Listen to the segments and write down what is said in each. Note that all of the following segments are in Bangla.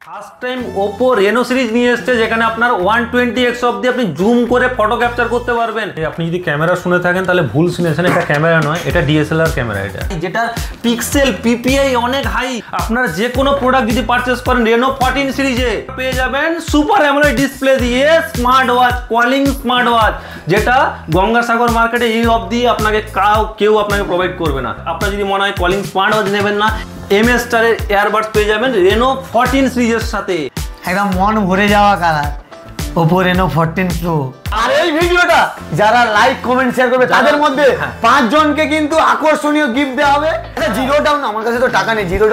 First time Oppo Reno series নিয়ে এসেছে যেখানে আপনার 120x অবধি আপনি জুম করে ফটো ক্যাপচার করতে পারবেন। আপনি যদি ক্যামেরা শুনে থাকেন তাহলে ভুল শুনেছেন, এটা ক্যামেরা নয়, এটা ডিএসএলআর ক্যামেরা। এটা যেটা পিক্সেল পিপিআই অনেক হাই। আপনারা যে কোনো প্রোডাক্ট যদি পারচেস করেন রেনো 14 সিরিজে পেয়ে যাবেন সুপার অ্যামোলেড ডিসপ্লে দিয়ে smart watch, calling smart watch, যেটা গঙ্গাসাগর মার্কেটে এই অবধি আপনাকে কেউ আপনাকে প্রোভাইড করবে না। আপনার যদি মনে হয় কলিং স্মার্ট ওয়াচ নেবেন না, এমএস স্টারের এয়ারবাডস পেয়ে যাবেন রেনো 14 সিরিজের সাথে। একদম মন ভরে যাওয়া কালার ওপো রেনো 14 প্রো। আর এই ভিডিওটা যারা লাইক কমেন্ট শেয়ার করবে তাদের মধ্যে 5 জনকে কিন্তু আকর্ষণীয় গিফট দেওয়া হবে। এটা জিরো ডাউন, আমার কাছে তো টাকা নেই, জিরো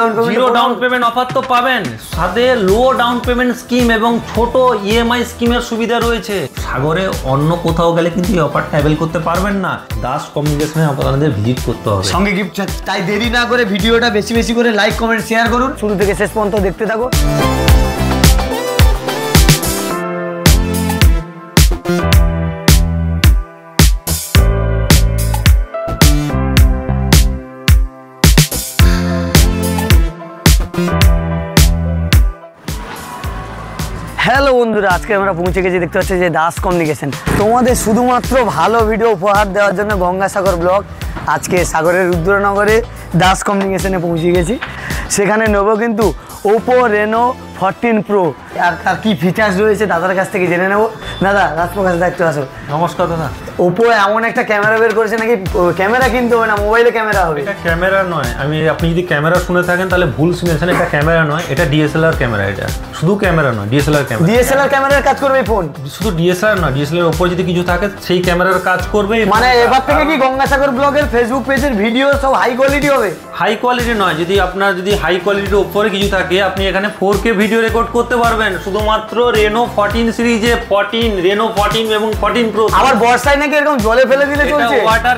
ডাউন পেমেন্ট অফার তো পাবেন, সাথে লো ডাউন পেমেন্ট স্কিম এবং ছোট ইএমআই স্কিমের সুবিধা রয়েছে। সাগরে অন্য কোথাও গেলে কিন্তু এই অফারটা অ্যাভেল করতে পারবেন না, দাস কমিউনিকেশনে আপনাদের ভিজিট করতে হবে। সঙ্গে গিফট। তাই দেরি না করে ভিডিওটা বেশি বেশি করে লাইক কমেন্ট শেয়ার করুন, শুরু থেকে শেষ পর্যন্ত দেখতে থাকো। হ্যালো বন্ধুরা, আজকে আমরা পৌঁছে গেছি, দেখতে পাচ্ছি যে দাস কমিউনিকেশন তোমাদের শুধুমাত্র ভালো ভিডিও উপহার দেওয়ার জন্য গঙ্গাসাগর ব্লগ আজকে সাগরের রুদ্রনগরে দাস কমিউনিকেশনে পৌঁছে গেছি। সেখানে নেব কিন্তু ওপো রেনো 14 প্রো। আর তার কী ফিচার্স রয়েছে দাদার কাছ থেকে জেনে নেব। দাদা, রাজপ্রকাশ দায়িত্ব আসো। নমস্কার দাদা। ওপো এমন একটা ক্যামেরা বের করেছে নাকি ক্যামেরা কিনতে হবে না, মোবাইলে ক্যামেরা হবে? এটা ক্যামেরা নয়, আপনি যদি ক্যামেরা শুনে থাকেন তাহলে ভুল শুনেছেন, এটা ক্যামেরা নয়, এটা ডিএসএলআর ক্যামেরা। এটা শুধু ক্যামেরা নয়, ডিএসএলআর ক্যামেরা। ডিএসএলআর ক্যামেরার কাজ করবে এই ফোন? শুধু ডিএসএলআর নয়, ডিএসএলআর উপর যদি কিছু থাকে সেই ক্যামেরার কাজ করবে। মানে এবার থেকে কি গঙ্গাসাগর ব্লগের ফেসবুক পেজের ভিডিও সব হাই কোয়ালিটি হবে? হাই কোয়ালিটি নয়, যদি আপনার হাই কোয়ালিটির উপরে কিছু থাকে আপনি এখানে 4K ভিডিও রেকর্ড করতে পারবেন শুধুমাত্র রেনো 14 সিরিজে। রেনো 14 এবং 14 প্রো। আবার বর্ষায় নাকি এরকম জলে ফেলে দিলে চলছে? ওয়াটার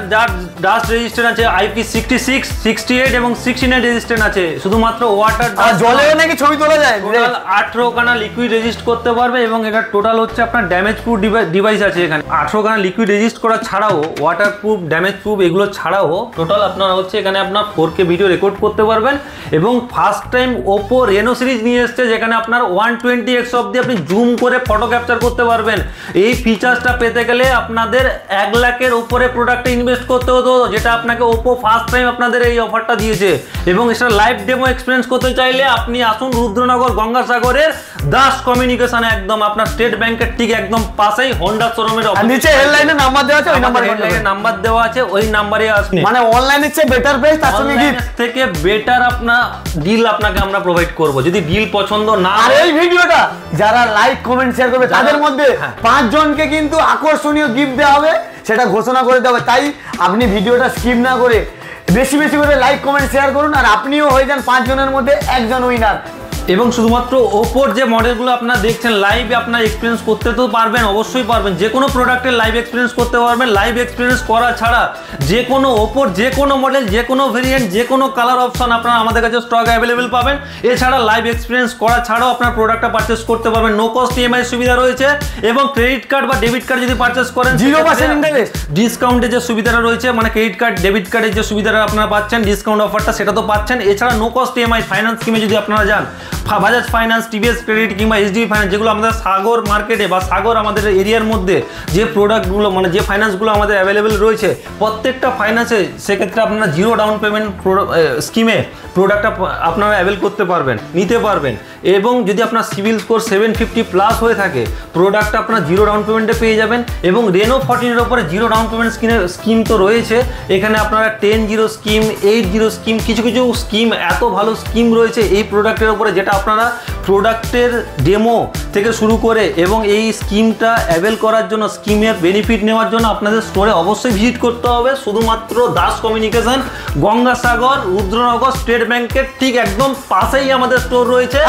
ডাস্ট রেজিস্ট্যান্ট আছে, IP66, 68 এবং 69 রেজিস্ট্যান্ট আছে। শুধুমাত্র ওয়াটার আর জলেও নাকি ছবি তোলা যায়। টোটাল 18 খানা লিকুইড রেজিস্ট করতে পারবে এবং এটা টোটাল হচ্ছে আপনার ড্যামেজ প্রুফ ডিভাইস আছে এখানে। 18 খানা লিকুইড রেজিস্ট করা ছাড়াও ওয়াটার প্রুফ, ড্যামেজ প্রুফ এগুলো ছাড়াও টোটাল আপনার হচ্ছে এখানে আপনার 4K ভিডিও রেকর্ড করতে পারবেন। এবং first time Oppo Reno series নিয়ে এসেছে যেখানে আপনার 120x অবধি আপনি জুম করে ফটো ক্যাপচার করতে পারবেন। এই ফিচার্সটা পেতে গেলে আপনাদের 1 লাখের উপরে প্রোডাক্টে ইনভেস্ট করতে হতো, যেটা আপনাকে ওপো ফার্স্ট টাইম আপনাদের এই অফারটা দিয়েছে। এবং এটা লাইভ ডেমো এক্সপিরিয়েন্স করতে চাইলে আপনি আসুন রুদ্রনগর গঙ্গাসাগরের দাস কমিউনিকেশনে, একদম আপনার স্টেট ব্যাংকের ঠিক একদম পাশেই হোন্ডা শোরুমের অফিস। নিচে হেডলাইনে নাম্বার দেওয়া আছে, ওই নাম্বার দেওয়া আছে, ওই নাম্বারে আসুন। মানে অনলাইনের চেয়ে বেটার প্রাইস, তার সঙ্গে গিফট থেকে বেটার আপনার ডিল আপনাকে আমরা প্রোভাইড করব যদি ডিল পছন্দ না। আর এই ভিডিওটা যারা লাইক কমেন্ট শেয়ার করবে তাদের মধ্যে 5 জনকে কিন্তু আকর্ষণীয় গিফট দেওয়া হবে, সেটা ঘোষণা করে দেওয়া হবে। তাই আপনি ভিডিওটা স্কিপ না করে বেশি বেশি করে লাইক কমেন্ট শেয়ার করুন, আর আপনিও হয়ে যান 5 জনের মধ্যে একজন উইনার। এবং শুধুমাত্র ওপোর যে মডেলগুলো আপনারা দেখছেন লাইভ আপনার এক্সপিরিয়েন্স করতে তো পারবেন, অবশ্যই পারবেন। যে কোনো প্রোডাক্টের লাইভ এক্সপিরিয়েন্স করতে পারবেন। লাইভ এক্সপিরিয়েন্স করা ছাড়া যে কোনো ওপোর যে কোনো মডেল, যে কোনো ভেরিয়েন্ট, যে কোনো কালার অপশন আপনারা আমাদের কাছে স্টক অ্যাভেলেবেল পাবেন। এছাড়া লাইভ এক্সপিরিয়েন্স করা ছাড়াও আপনার প্রোডাক্টটা পারচেস করতে পারবেন। নো কস্ট ইএমআই সুবিধা রয়েছে এবং ক্রেডিট কার্ড বা ডেবিট কার্ড যদি পারচেস করেন 0% ইন্টারেস্ট ডিসকাউন্টের যে সুবিধাটা রয়েছে, মানে ক্রেডিট কার্ড ডেবিট কার্ডের যে সুবিধাটা আপনারা পাচ্ছেন, ডিসকাউন্ট অফারটা সেটা তো পাচ্ছেন। এছাড়া নো কস্ট ইএমআই ফাইন্যান্স স্কিমে যদি আপনারা যান, বাজাজ ফাইন্যান্স, টিভিএস ক্রেডিট কিংবা এইচডিবি ফাইন্যান্স, যেগুলো আমাদের সাগর মার্কেটে বা সাগর আমাদের এরিয়ার মধ্যে যে প্রোডাক্টগুলো মানে যে ফাইন্যান্সগুলো আমাদের অ্যাভেলেবেল রয়েছে, প্রত্যেকটা ফাইন্যান্সে সেক্ষেত্রে আপনারা জিরো ডাউন পেমেন্ট স্কিমে প্রোডাক্টটা আপনারা অ্যাভেল করতে পারবেন, নিতে পারবেন। এবং যদি আপনার সিভিল স্কোর 750 প্লাস হয়ে থাকে, প্রোডাক্টটা আপনার জিরো ডাউন পেমেন্টে পেয়ে যাবেন। এবং রেনো 14-এর ওপরে জিরো ডাউন পেমেন্ট স্কিম তো রয়েছে এখানে। আপনারা 10-0 স্কিম, 8-0 স্কিম, কিছু কিছু স্কিম, এত ভালো স্কিম রয়েছে এই প্রোডাক্টের ওপরে, যেটা আপনারা প্রোডাক্টের ডেমো থেকে শুরু করে এবং এই স্কিমটা অ্যাভেল করার জন্য, স্কিমের বেনিফিট নেওয়ার জন্য আপনাদের স্টোরে অবশ্যই ভিজিট করতে হবে। শুধুমাত্র দাস কমিউনিকেশন, গঙ্গাসাগর, রুদ্রনগর স্টেট ব্যাংকের ঠিক একদম পাশেই আমাদের স্টোর রয়েছে।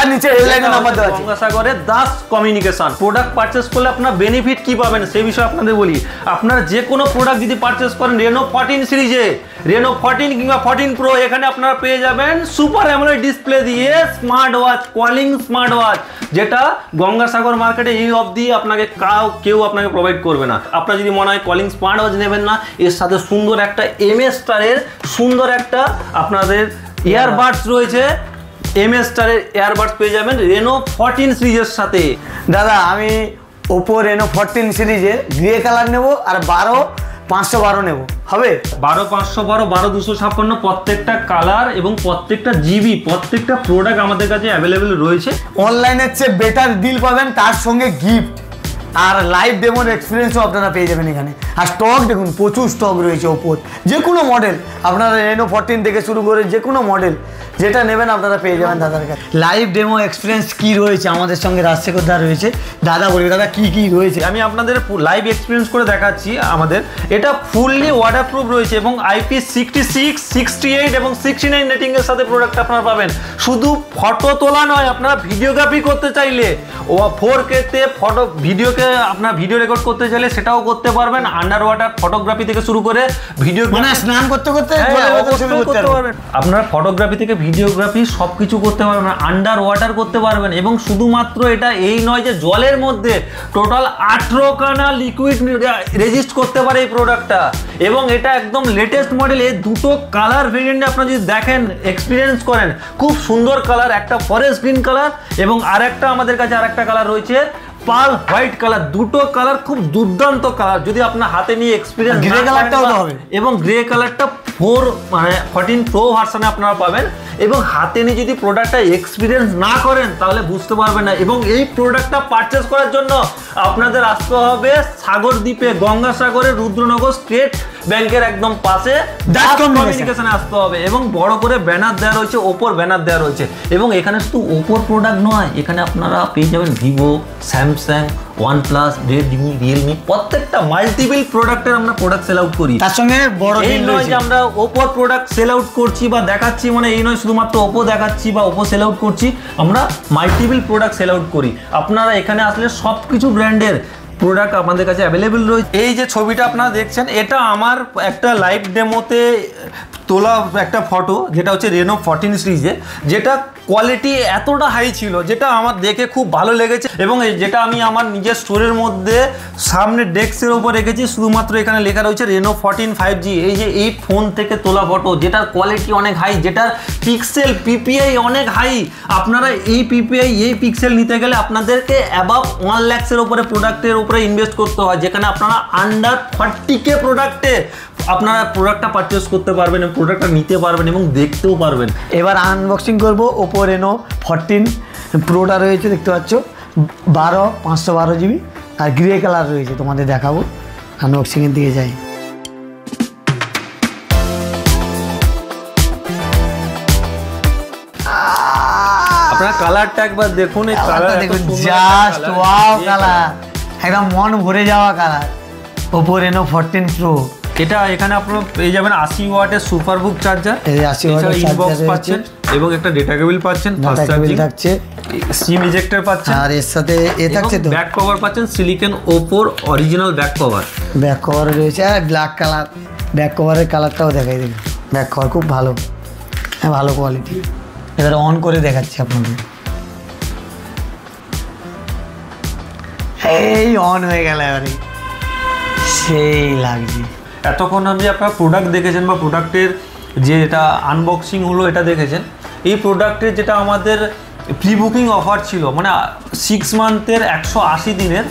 গঙ্গাসাগরের দাস কমিউনিকেশন। প্রোডাক্ট পারচেস করলে আপনার বেনিফিট কি পাবেন সেই বিষয়ে আপনাদের বলি। আপনারা যে কোনো প্রোডাক্ট যদি পারচেস করেন রেনো 14 সিরিজে, রেনো 14 কিংবা 14 প্রো, এখানে আপনারা পেয়ে যাবেন সুপার অ্যামোলেড ডিসপ্লে দিয়ে smart watch, calling smart watch, যেটা গঙ্গাসাগর মার্কেটে এই অবধি আপনাকে কেউ আপনাকে প্রোভাইড করবে না। আপনার যদি মনে হয় কলিং স্মার্ট ওয়াচ নেবেন না, এর সাথে সুন্দর একটা এমএস স্টারের সুন্দর একটা আপনাদের ইয়ারবাডস রয়েছে, MS স্টারের ইয়ারবাডস পেয়ে যাবেন রেনো 14 সিরিজের সাথে। দাদা আমি ওপো রেনো 14 সিরিজে গ্রে কালার নেব আর 12512 নেব, হবে? 12512, 12256 প্রত্যেকটা কালার এবং প্রত্যেকটা জিবি প্রত্যেকটা প্রোডাক্ট আমাদের কাছে অ্যাভেলেবেল রয়েছে। অনলাইনের চেয়ে বেটার ডিল পাবেন, তার সঙ্গে গিফট আর লাইভ ডেমোর এক্সপিরিয়েন্সও আপনারা পেয়ে যাবেন এখানে। আর স্টক দেখুন, প্রচুর স্টক রয়েছে ওপোর, যে কোনো মডেল আপনারা রেনো 14 থেকে শুরু করে যে কোনো মডেল যেটা নেবেন আপনারা পেয়ে যাবেন দাদার কাছে। লাইভ ডেমো এক্সপিরিয়েন্স কি রয়েছে আমাদের সঙ্গে রাজশেখর দা রয়েছে, দাদা বলবে দাদা কি কি রয়েছে। আমি আপনাদের লাইভ এক্সপিরিয়েন্স করে দেখাচ্ছি। আমাদের এটা ফুললি ওয়াটারপ্রুফ রয়েছে এবং IP66, 68 এবং 69 রেটিং এর সাথে প্রোডাক্ট আপনারা পাবেন। শুধু ফটো তোলা নয়, আপনারা ভিডিওগ্রাফি করতে চাইলে 4K তে ভিডিওকে আপনার ভিডিও রেকর্ড করতে চাইলে সেটাও করতে পারবেন। আন্ডার ওয়াটার ফটোগ্রাফি থেকে শুরু করে ভিডিও, মানে স্নান করতে করতে করতে পারবেন। আপনারা ফটোগ্রাফি থেকে ভিডিওগ্রাফি সবকিছু করতে পারবেন, আন্ডার ওয়াটার করতে পারবেন। এবং শুধুমাত্র এটা এই নয় যে জলের মধ্যে টোটাল 18 খানা লিকুইড রেজিস্ট করতে পারে এই প্রোডাক্টটা। এবং এটা একদম লেটেস্ট মডেল। এই দুটো কালার ভেরিয়েন্টে আপনারা যদি দেখেন, এক্সপিরিয়েন্স করেন, খুব সুন্দর কালার, একটা ফরেস্ট গ্রিন কালার এবং আরেকটা আমাদের কাছে আরেকটা কালার রয়েছে পার্ল হোয়াইট কালার। দুটো কালার খুব দুর্দান্ত কালার। যদি আপনার হাতে নিয়ে এক্সপিরিয়েন্স, গ্রে কালারটাও হবে এবং গ্রে কালারটা 14 প্রো ভার্সনে আপনারা পাবেন। এবং হাতে নিয়ে যদি প্রোডাক্টটা এক্সপিরিয়েন্স না করেন তাহলে বুঝতে পারবেন না। এবং এই প্রোডাক্টটা পারচেস করার জন্য আপনাদের আসতে হবে সাগরদ্বীপে, গঙ্গাসাগরের রুদ্রনগর স্টেট ব্যাংকের একদম পাশে দাস কমিউনিকেশনে আসতে হবে। এবং বড় করে ব্যানার দেওয়া রয়েছে, ওপোর ব্যানার দেওয়া রয়েছে। এবং এখানে শুধু ওপোর প্রোডাক্ট নয়, এখানে আপনারা পেয়ে যাবেন Vivo, Samsung, OnePlus, Redmi, Realme, প্রত্যেকটা মাল্টিপল প্রোডাক্টের আমরা প্রোডাক্ট সেল আউট করি। তার সঙ্গে বড় এই নয় যে আমরা ওপোর প্রোডাক্ট সেল আউট করছি বা দেখাচ্ছি, মানে এই নয় শুধুমাত্র ওপো দেখাচ্ছি বা ওপো সেল আউট করছি, আমরা মাল্টিপল প্রোডাক্ট সেল আউট করি। আপনারা এখানে আসলে সব কিছু ব্র্যান্ডের প্রোডাক্ট আমাদের কাছে অ্যাভেলেবেল রয়েছে। এই যে ছবিটা আপনারা দেখছেন, এটা আমার একটা লাইভ ডেমোতে তোলা একটা ফটো, যেটা হচ্ছে রেনো 14 সিরিজে, যেটা কোয়ালিটি এতটা হাই ছিল যেটা আমার দেখে খুব ভালো লেগেছে। এবং যেটা আমি আমার নিজের স্টোরের মধ্যে সামনে ডেস্কের ওপর রেখেছি, শুধুমাত্র এখানে লেখা রয়েছে রেনো 14 5G। এই যে এই ফোন থেকে তোলা ফটো, যেটার কোয়ালিটি অনেক হাই, যেটার পিক্সেল PPI অনেক হাই। আপনারা এই PPI এই পিক্সেল নিতে গেলে আপনাদেরকে অ্যাবাভ 1 লাখের উপরে প্রোডাক্টের উপরে ইনভেস্ট করতে হয়, যেখানে আপনারা আন্ডার 40K প্রোডাক্টে আপনারা প্রোডাক্টটা পারচেস করতে পারবেন, প্রোডাক্টটা নিতে পারবেন এবং দেখতেও পারবেন। এবার আনবক্সিং করব ওপো রেনো 14 প্রোটা রয়েছে, দেখতে পাচ্ছ 512 GB আর গ্রে কালার রয়েছে, তোমাদের দেখাবো। আনবক্সিংয়ের দিকে যাই। আপনারা কালারটা একবার দেখুন, এই কালারটা দেখুন, জাস্ট ওয়াও কালার, একদম মন ভরে যাওয়া কালার। ওপো রেনো 14 প্রো, এটা এখানে আপনারা পেয়ে যাবেন 80 ওয়াটের সুপারবুক চার্জার, 80 ওয়াটের ইনবক্স পাচ্ছেন এবং একটা ডেটা কেবল পাচ্ছেন, ফাস্ট চার্জিং থাকছে, সিম ইজেক্টর পাচ্ছেন, আর এর সাথে থাকছে তো ব্যাক কভার পাচ্ছেন, সিলিকন ওপোর original back cover. Back cover রয়েছে আর ব্ল্যাক কালার। ব্যাক কভারের কালারটাও দেখাই দেবে, ব্যাক কভার খুব ভালো, হ্যাঁ ভালো কোয়ালিটি। এবার অন করে দেখাচ্ছি আপনাদের। এই অন হয়ে গেল, এবারে সেই লাগছে। এতক্ষণ আমি আপনার প্রোডাক্ট দেখেছেন বা প্রোডাক্টের যেটা আনবক্সিং হলো এটা দেখেছেন। এই প্রোডাক্টের যেটা আমাদের প্রি বুকিং অফার ছিল, মানে 6 মান্থের 180 দিনের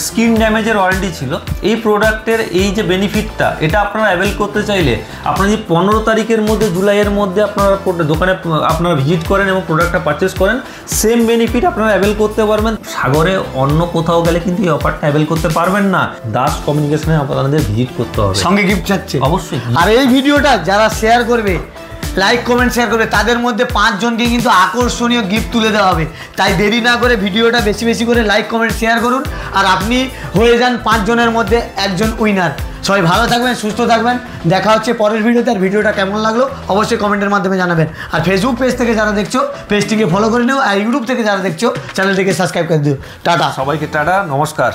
স্কিন ড্যামেজের ওয়ারেন্টি ছিল। এই প্রোডাক্টের এই যে বেনিফিটটা, এটা আপনারা অ্যাভেল করতে চাইলে আপনারা যদি 15 তারিখের মধ্যে, জুলাইয়ের মধ্যে আপনারা দোকানে আপনারা ভিজিট করেন এবং প্রোডাক্টটা পারচেস করেন, সেম বেনিফিট আপনারা অ্যাভেল করতে পারবেন। সাগরে অন্য কোথাও গেলে কিন্তু এই অফারটা অ্যাভেল করতে পারবেন না, দাস কমিউনিকেশনে আপনাদের ভিজিট করতে হবে। সঙ্গে গিফট চাচ্ছে অবশ্যই। আর এই ভিডিওটা যারা শেয়ার করবে, লাইক কমেন্ট শেয়ার করবে, তাদের মধ্যে 5 জনকে কিন্তু আকর্ষণীয় গিফট তুলে দেওয়া হবে। তাই দেরি না করে ভিডিওটা বেশি বেশি করে লাইক কমেন্ট শেয়ার করুন, আর আপনি হয়ে যান 5 জনের মধ্যে একজন উইনার। সবাই ভালো থাকবেন, সুস্থ থাকবেন। দেখা হচ্ছে পরের ভিডিওতে। আর ভিডিওটা কেমন লাগলো অবশ্যই কমেন্টের মাধ্যমে জানাবেন। আর ফেসবুক পেজ থেকে যারা দেখছো, পেজটিকে ফলো করে নিও। আর ইউটিউব থেকে যারা দেখছো, চ্যানেলটিকে সাবস্ক্রাইব করে দিও। টাটা সবাইকে, টাটা, নমস্কার।